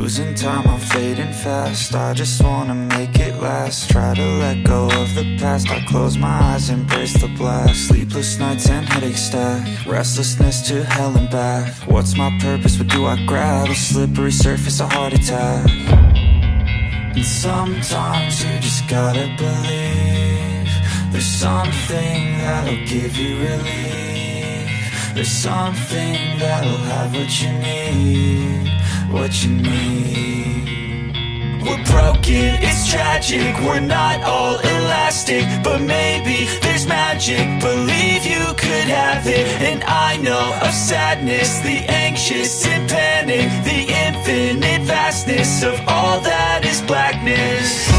Losing time, I'm fading fast. I just wanna make it last. Try to let go of the past. I close my eyes, embrace the blast. Sleepless nights and headaches stack. Restlessness to hell and back. What's my purpose, what do I grab? A slippery surface, a heart attack. And sometimes you just gotta believe there's something that'll give you relief. There's something that'll have what you need, what you need. We're broken, it's tragic, we're not all elastic, but maybe there's magic, believe you could have it. And I know of sadness, the anxious and panic, the infinite vastness of all that is blackness.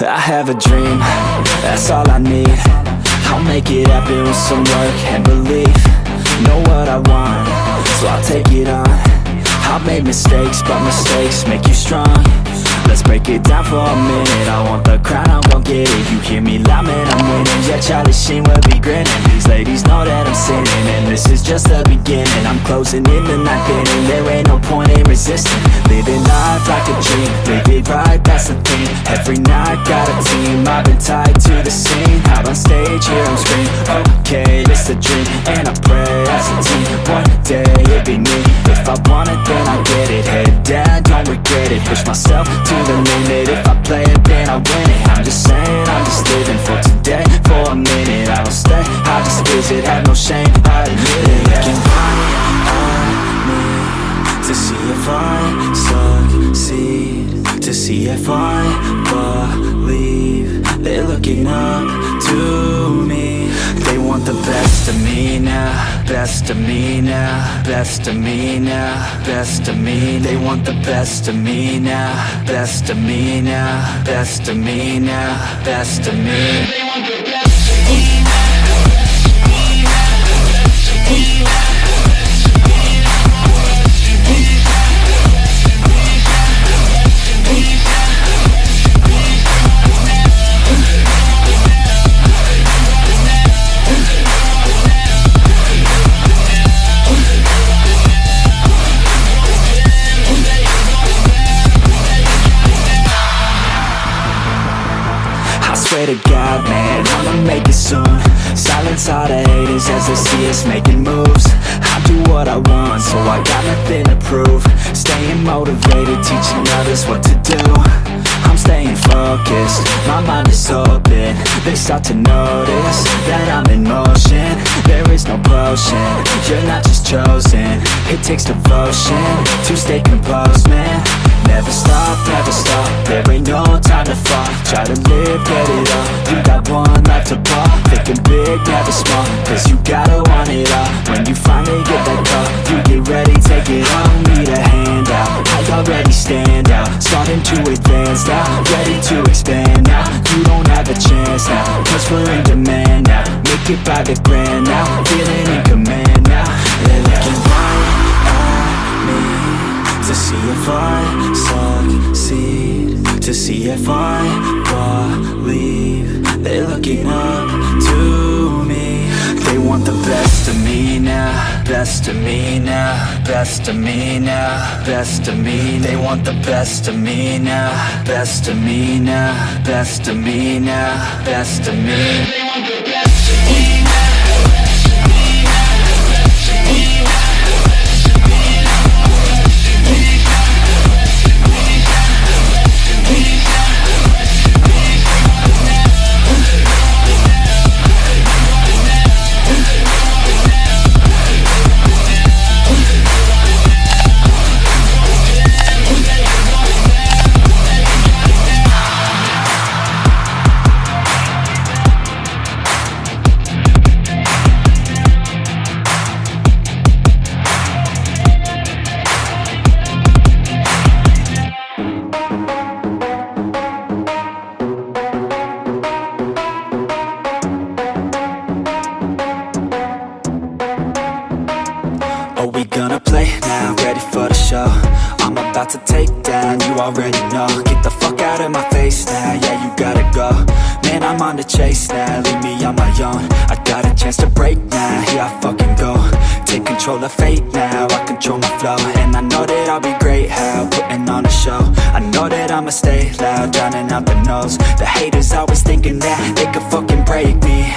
I have a dream, that's all I need. I'll make it happen with some work and belief. Know what I want, so I'll take it on. I've made mistakes, but mistakes make you strong. Let's break it down for a minute. I want the crown, I'm gon' get it. You hear me loud, man, I'm winning. Yeah, Charlie Sheen will be grinning. These ladies know that I'm sinning, and this is just the beginning. I'm closing in the ninth inning. There ain't no point in resisting. Living life like a dream, live it right, that's the thing. Every night got a team, I've been tied to the scene. Out on stage, here I'm screaming, okay, this a dream. And I pray as a team, one day it'll be me. If I want it, then I get it. Head down, don't regret it. Push myself to the limit. If I play it, then I win it. I'm just saying, I'm just living for today. For a minute, I don't stay, I just visit. Have no shame, I admit it. Looking right at me to see if I succeed, to see if I believe. They're looking up to me. They want the best of me now, best of me now, best of me now, best of me. They want the best of me now, best of me now, best of me now, best of me. They want the best of me now. Swear to God, man, I'ma make it soon. Silence all the haters as they see us making moves. I do what I want, so I got nothing to prove. Staying motivated, teaching others what to do. I'm staying focused, my mind is open. They start to notice that I'm in motion. There is no potion, you're not just chosen. It takes devotion to stay composed, man. Never stop, there ain't no time to fall. Try to live, get it all, you got one life to ball. Thinking big, never small, cause you gotta want it all. When you finally get that call, you get ready, take it on. Need a hand out, I already stand out. Starting to advance now, ready to expand now. You don't have a chance now, cause we're in demand now. Make get by the grand now, feeling in command now. They're looking right at me to see if I succeed, to see if I believe. They're looking up to me. They want the best of me now, best of me now, best of me now, best of me. They want the best of me now, best of me now, best of me now, best of me. They want the best of me now, best of me now, best of me now, best of me now, best of me now, best of me now, best of me now, best of me now. Are we gonna play now? Ready for the show? I'm about to take down, you already know. Get the fuck out of my face now, yeah, you gotta go. Man, I'm on the chase now, leave me on my own. I got a chance to break now, here I fucking go. Take control of fate now, I control my flow. And I know that I'll be great, how putting on a show. I know that I'ma stay loud, drowning out the noise. The haters always thinking that they could fucking break me.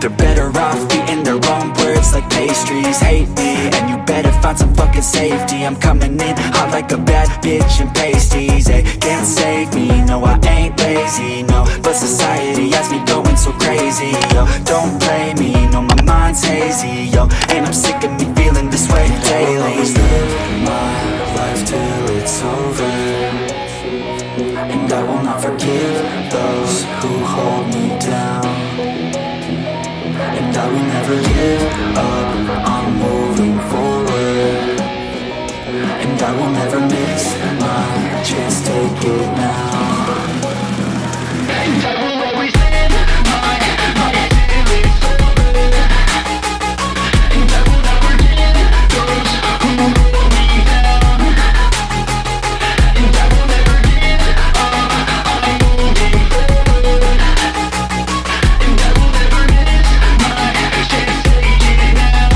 They're better off eating their own words like pastries. Hate me, and you better find some fucking safety. I'm coming in hot like a bad bitch in pasties. They can't save me, no I ain't lazy, no. But society has me going so crazy, yo. Don't play me, no my mind's hazy, yo. And I'm sick of me feeling this way daily. I'll always live my life till it's over, and I will not forgive those who hold me down. And I will never give up, I'm moving forward. And I will never miss my chance, take it now. And I will always live my life till it's over. And I will never give those who hold me down. And I will never give up, I'm moving forward. And I will never miss my chance, take it now.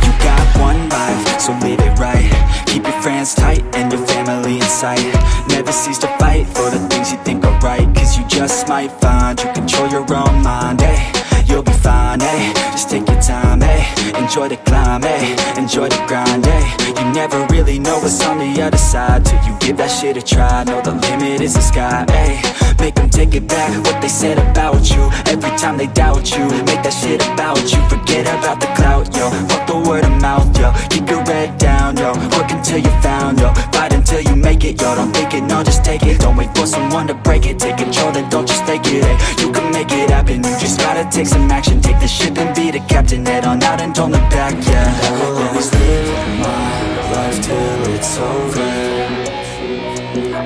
You got one life, so live it right. Keep your friends tight and your family in sight. Never cease to fight for the things you think are right, cause you just might find you control your own mind, eh? You'll be fine, eh? Just take your time, eh? Enjoy the climb, eh? Enjoy the grind, eh? You never really know what's on the other side till you give that shit a try. Know the limit is the sky, eh? Make them take it back, what they said about you. Every time they doubt you, make that shit about you. Forget about the clout, yo. Fuck the word of mouth, yo. Keep your head down, yo. Work until you're found, yo. Fight until you make it, yo. Don't think it, no, just take it. Don't wait for someone to break it. Take control and don't just take it, eh? You can make it happen, you just gotta take some action. Take the ship and be the captain. Head on out and don't look back, yeah. I will always live my life till it's over,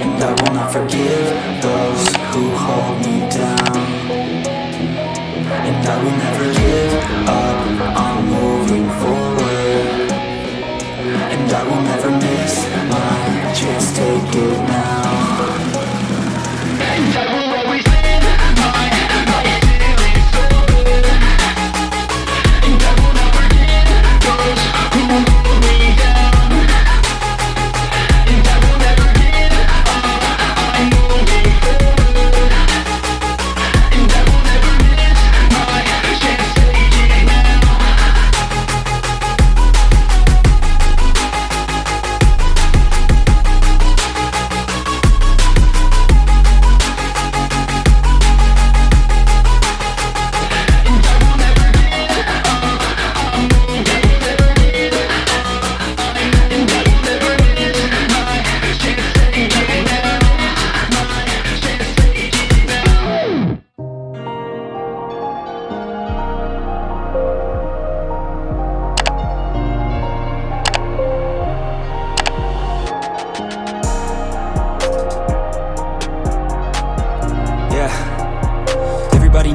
and I will not forgive those who hold me down. And I will never give up, I'm moving forward. And I will never miss my chance, take it now. And I will always live my life till it's over. And I will never give those who hold me down. And I will never give up, I'm moving forward. And I will never miss my chance, take it now.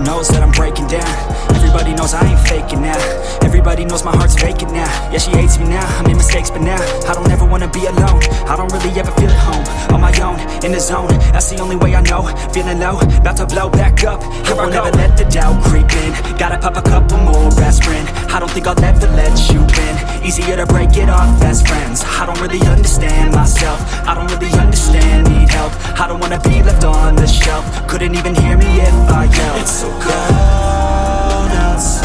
knows that I'm breaking down. Everybody knows I ain't faking now. Everybody knows my heart's vacant now. Yeah, she hates me now, I made mistakes but now I don't ever wanna be alone. I don't really ever feel at home. On my own, in the zone, that's the only way I know. Feeling low, about to blow back up. I won't ever let the doubt creep in. Gotta pop a couple more aspirin. I don't think I'll ever let you in. Easier to break it off best friends. I don't really understand myself. I don't really understand, need help. I don't wanna be left on the shelf. Couldn't even hear me if I yelled. It's so cold outside.